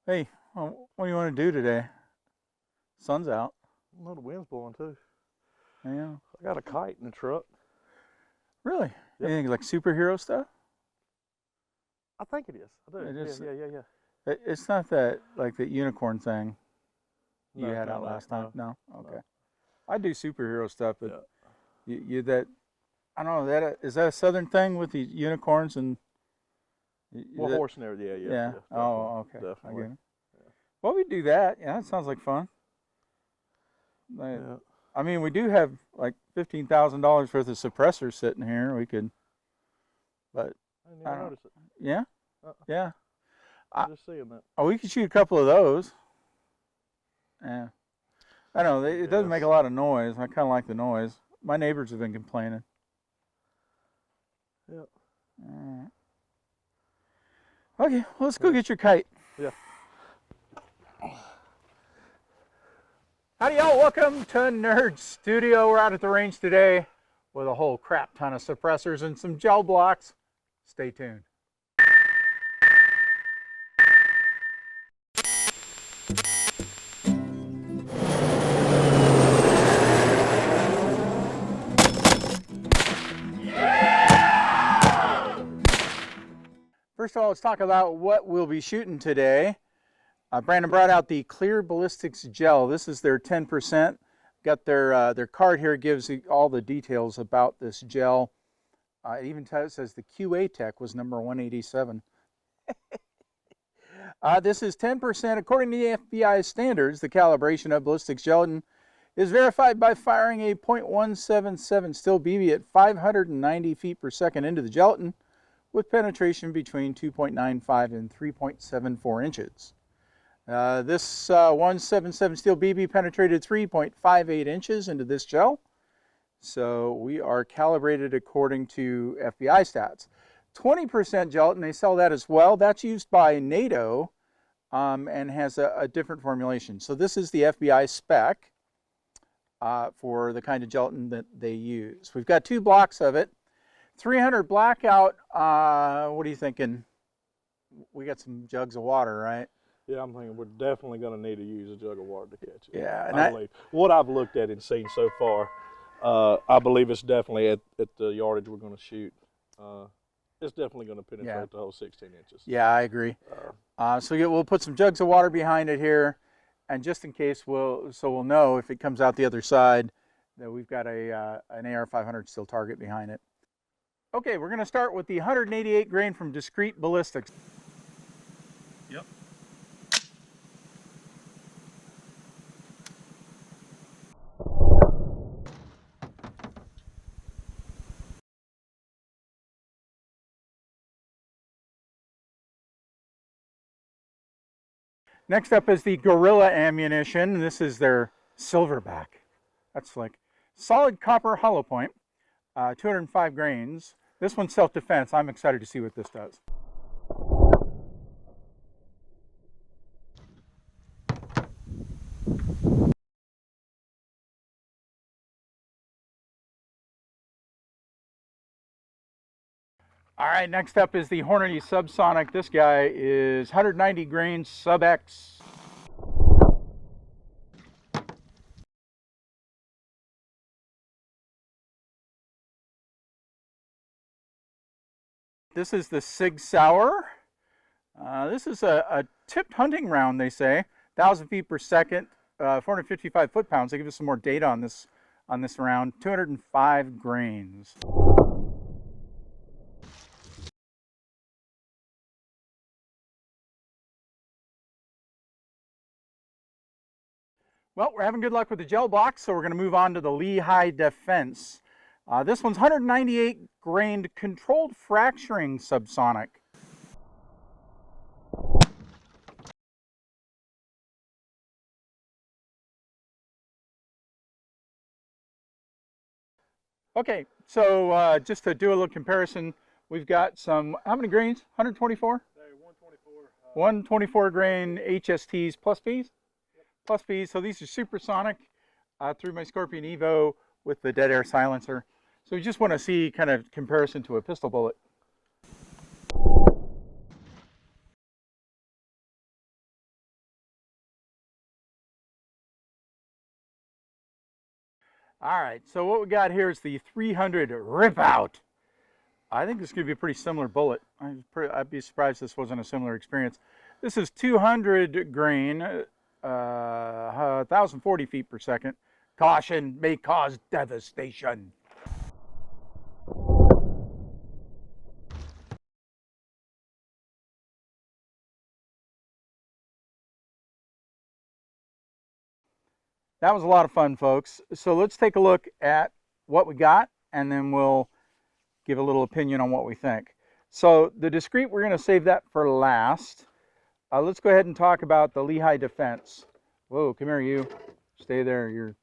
Hey, what do you want to do today? Sun's out. Well, the wind's blowing too. Yeah. I got a kite in the truck. Really? Yep. Anything like superhero stuff? I think it is. I do. It is. Yeah. It's not that like the unicorn thing you No, had no, out no, last time. no, No. Okay. no. I do superhero stuff, but Yeah. you that I don't know that is that a southern thing with the unicorns and Well, that, horse and everything. Yeah. yeah. Definitely. Oh, okay. I Definitely. get it. Well, we do that. Yeah, that sounds like fun. Like, Yeah. I mean, we do have like $15,000 worth of suppressors sitting here. We could, but I didn't I even don't. notice it. Yeah, yeah. I, I'm just seeing that. Oh, we could shoot a couple of those. Yeah. I don't know. It doesn't make Yes. a lot of noise. I kind of like the noise. My neighbors have been complaining. Yeah. Alright. Okay, well, let's go get your kite. Yeah. Howdy, y'all. Welcome to Nerd Studio. We're out at the range today with a whole crap ton of suppressors and some gel blocks. Stay tuned. First of all, let's talk about what we'll be shooting today. Brandon brought out the Clear Ballistics Gel. This is their 10%. Got their card here, gives all the details about this gel. It even says the QA tech was number 187. This is 10%. According to the FBI standards, the calibration of ballistics gelatin is verified by firing a .177 steel BB at 590 feet per second into the gelatin with penetration between 2.95 and 3.74 inches. This 177 steel BB penetrated 3.58 inches into this gel. So we are calibrated according to FBI stats. 20% gelatin, they sell that as well. That's used by NATO and has a different formulation. So this is the FBI spec for the kind of gelatin that they use. We've got 2 blocks of it. 300 blackout, what are you thinking? We got some jugs of water, right? Yeah, I'm thinking we're definitely going to need to use a jug of water to catch it. Yeah, and I believe. What I've looked at and seen so far, I believe it's definitely at the yardage we're going to shoot. It's definitely going to penetrate the whole 16 inches. Yeah, I agree. So we'll put some jugs of water behind it here, and just in case, we'll know if it comes out the other side that we've got an AR-500 steel target behind it. Okay, we're going to start with the 188 grain from Discreet Ballistics. Yep. Next up is the Gorilla ammunition. This is their silverback. That's like solid copper hollow point, 205 grains. This one's self-defense. I'm excited to see what this does. All right, next up is the BLK Subsonic. This guy is 190 grains sub X. This is the Sig Sauer. This is a tipped hunting round, they say, 1,000 feet per second, 455 foot-pounds. They give us some more data on this round. 205 grains. Well, we're having good luck with the gel blocks, so we're going to move on to the Lehigh Defense. This one's 198 grained controlled fracturing subsonic. Okay, so just to do a little comparison, we've got some, how many grains? 124? 124. 124 grain HSTs plus Bs? Yep. Plus Bs, so these are supersonic through my Scorpion Evo with the dead air silencer. So you just want to see kind of comparison to a pistol bullet. All right, so what we got here is the 300 Rip Out. I think this could be a pretty similar bullet. I'd be surprised this wasn't a similar experience. This is 200 grain, 1,040 feet per second. Caution, may cause devastation. That was a lot of fun, folks. So let's take a look at what we got, and then we'll give a little opinion on what we think. So the discrete, we're going to save that for last. Let's go ahead and talk about the Lehigh Defense. Whoa, come here, you. Stay there. You're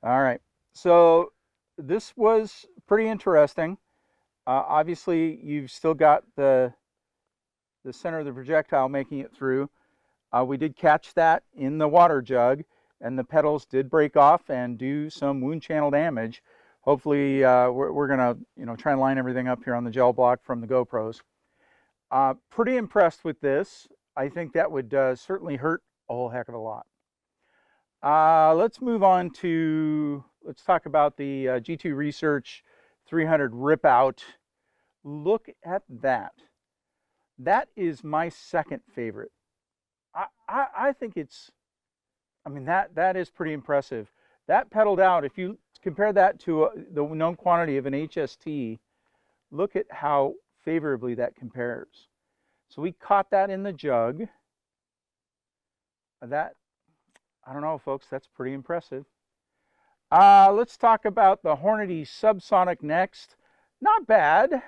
all right. So this was pretty interesting. Obviously, you've still got the center of the projectile making it through. We did catch that in the water jug, and the petals did break off and do some wound channel damage. Hopefully, we're gonna try and line everything up here on the gel block from the GoPros. Pretty impressed with this. I think that would certainly hurt a whole heck of a lot. Let's move on to, let's talk about the G2 Research 300 Rip Out. Look at that. That is my second favorite. I think it's, I mean, that is pretty impressive. That pedaled out, if you compare that to the known quantity of an HST, look at how favorably that compares. So we caught that in the jug. That, I don't know, folks, that's pretty impressive. Let's talk about the Hornady Subsonic next. Not bad.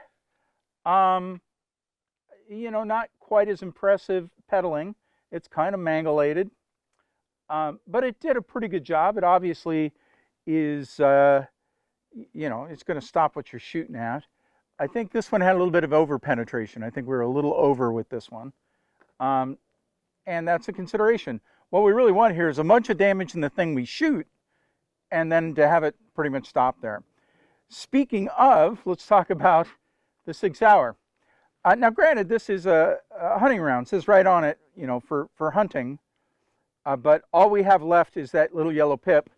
Not quite as impressive pedaling. It's kind of mangulated. But it did a pretty good job. It obviously is, it's going to stop what you're shooting at. I think this one had a little bit of over penetration. I think we were a little over with this one. And that's a consideration. What we really want here is a bunch of damage in the thing we shoot, and then to have it pretty much stop there. Speaking of, let's talk about the Sig Sauer. Now, granted, this is a hunting round. It says right on it, for hunting. But all we have left is that little yellow pip,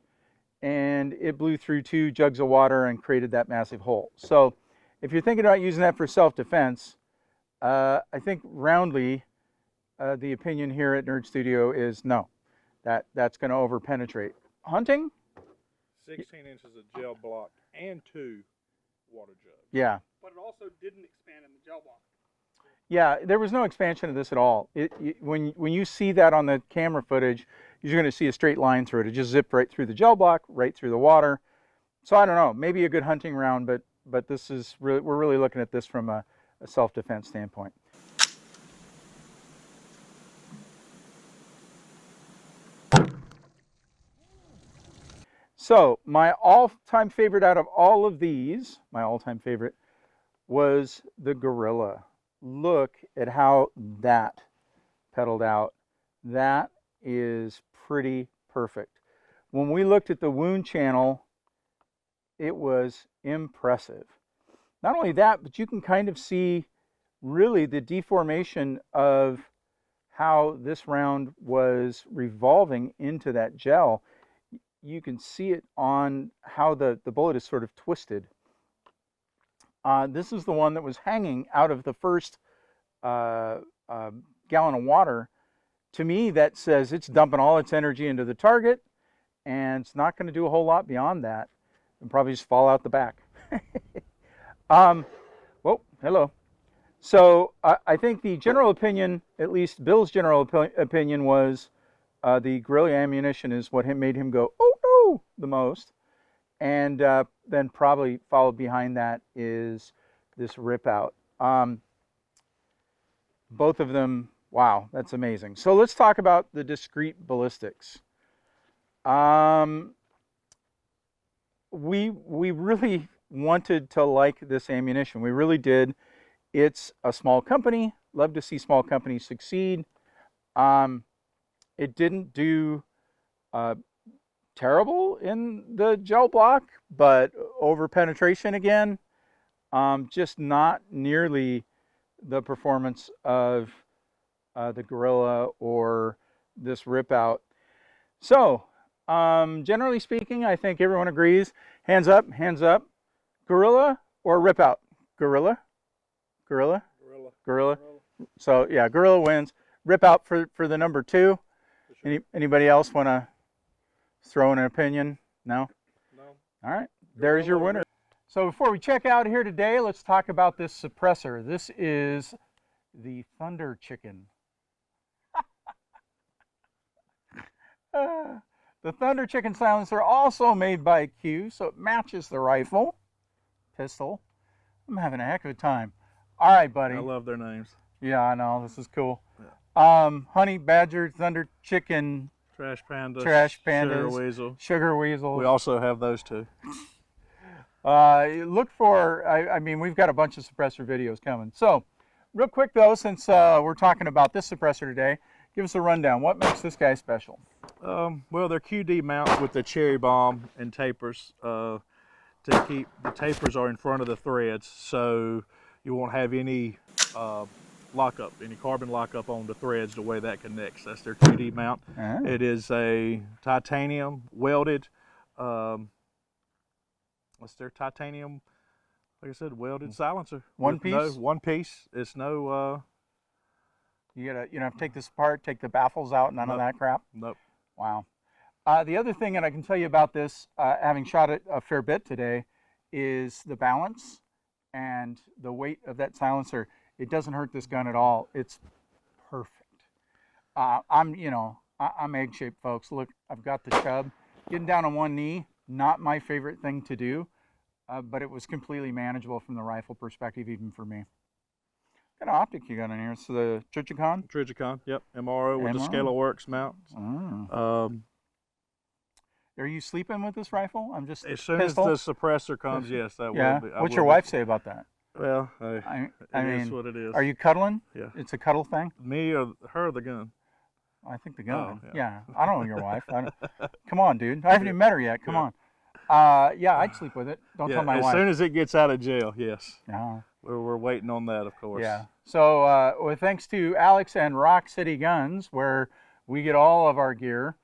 and it blew through 2 jugs of water and created that massive hole. So if you're thinking about using that for self-defense, I think roundly, the opinion here at Nerd Studio is no, that's going to over-penetrate. Hunting? 16 inches of gel block and 2 water jugs. Yeah. But it also didn't expand in the gel block. Yeah, there was no expansion of this at all. When you see that on the camera footage, you're going to see a straight line through it. It just zipped right through the gel block, right through the water. So I don't know, maybe a good hunting round, but this is really, we're really looking at this from a self-defense standpoint. So my all-time favorite out of all of these, my all-time favorite was the Gorilla. Look at how that pedaled out. That is pretty perfect. When we looked at the wound channel, it was impressive. Not only that, but you can kind of see really the deformation of how this round was revolving into that gel. You can see it on how the bullet is sort of twisted. This is the one that was hanging out of the first gallon of water. To me, that says it's dumping all its energy into the target, and it's not going to do a whole lot beyond that, and probably just fall out the back. Whoa, hello. So I think the general opinion, at least Bill's general opinion, was the guerrilla ammunition is what made him go, oh no, the most. And then probably followed behind that is this Rip Out. Both of them, wow, that's amazing. So let's talk about the discrete ballistics. We really wanted to like this ammunition. We really did. It's a small company. Love to see small companies succeed. It didn't do terrible in the gel block, but over penetration again, just not nearly the performance of the Gorilla or this Rip Out. So Generally speaking, I think everyone agrees. Hands up, hands up. Gorilla or rip out? Gorilla? Gorilla? Gorilla. Gorilla. So yeah, Gorilla wins. Rip out for the number 2. Sure. Anybody else want to throw in an opinion? No? No. All right, there's your winner. So before we check out here today, let's talk about this suppressor. This is the Thunder Chicken. The Thunder Chicken silencer, also made by Q, so it matches the rifle, pistol. I'm having a heck of a time. All right, buddy. I love their names. Yeah, I know. This is cool. Yeah. Honey Badger, Thunder Chicken, Trash Pandas. Trash Pandas, Sugar Weasel. Sugar Weasels. We also have those too. Look for, I mean, we've got a bunch of suppressor videos coming. So, real quick though, since we're talking about this suppressor today, give us a rundown. What makes this guy special? Well, they're QD mount with the cherry bomb and tapers. To keep the tapers are in front of the threads, so you won't have any lockup, any carbon lockup on the threads the way that connects. That's their QD mount. Oh. It is a titanium welded. What's their titanium? Like I said, welded silencer. One piece? No, one piece. It's no. You have to take this apart, take the baffles out, none of Nope. that crap? Nope. Wow. The other thing that I can tell you about this, having shot it a fair bit today, is the balance and the weight of that silencer. It doesn't hurt this gun at all. It's perfect. I'm egg-shaped, folks. Look, I've got the chub. Getting down on one knee, not my favorite thing to do, but it was completely manageable from the rifle perspective, even for me. What kind of optic you got in here? It's the Trijicon? Trijicon, yep. MRO with the Scala Works mounts. Are you sleeping with this rifle? I'm just As soon pistol? as the suppressor comes, yes, that Yeah. will be. What's your wife say about that? Well, I it mean, is what it is. are you cuddling? Yeah. It's a cuddle thing? Me or her, the gun? I think the gun. Oh, yeah. I don't know your wife. Come on, dude. I haven't even met her yet. Come on. Yeah, I'd sleep with it. Don't tell my as wife. soon as it gets out of jail, yes. No. We're waiting on that, of course. Yeah. So, well, thanks to Alex and Rock City Guns, where we get all of our gear,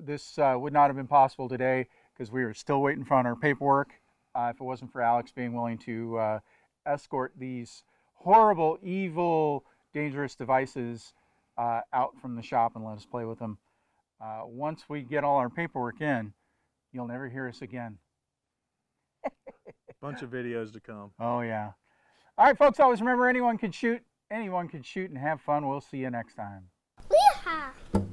this would not have been possible today because we were still waiting for our paperwork. If it wasn't for Alex being willing to escort these horrible, evil, dangerous devices out from the shop and let us play with them. Once we get all our paperwork in, you'll never hear us again. Bunch of videos to come. Oh, yeah. All right, folks, always remember anyone can shoot and have fun. We'll see you next time. Yeehaw!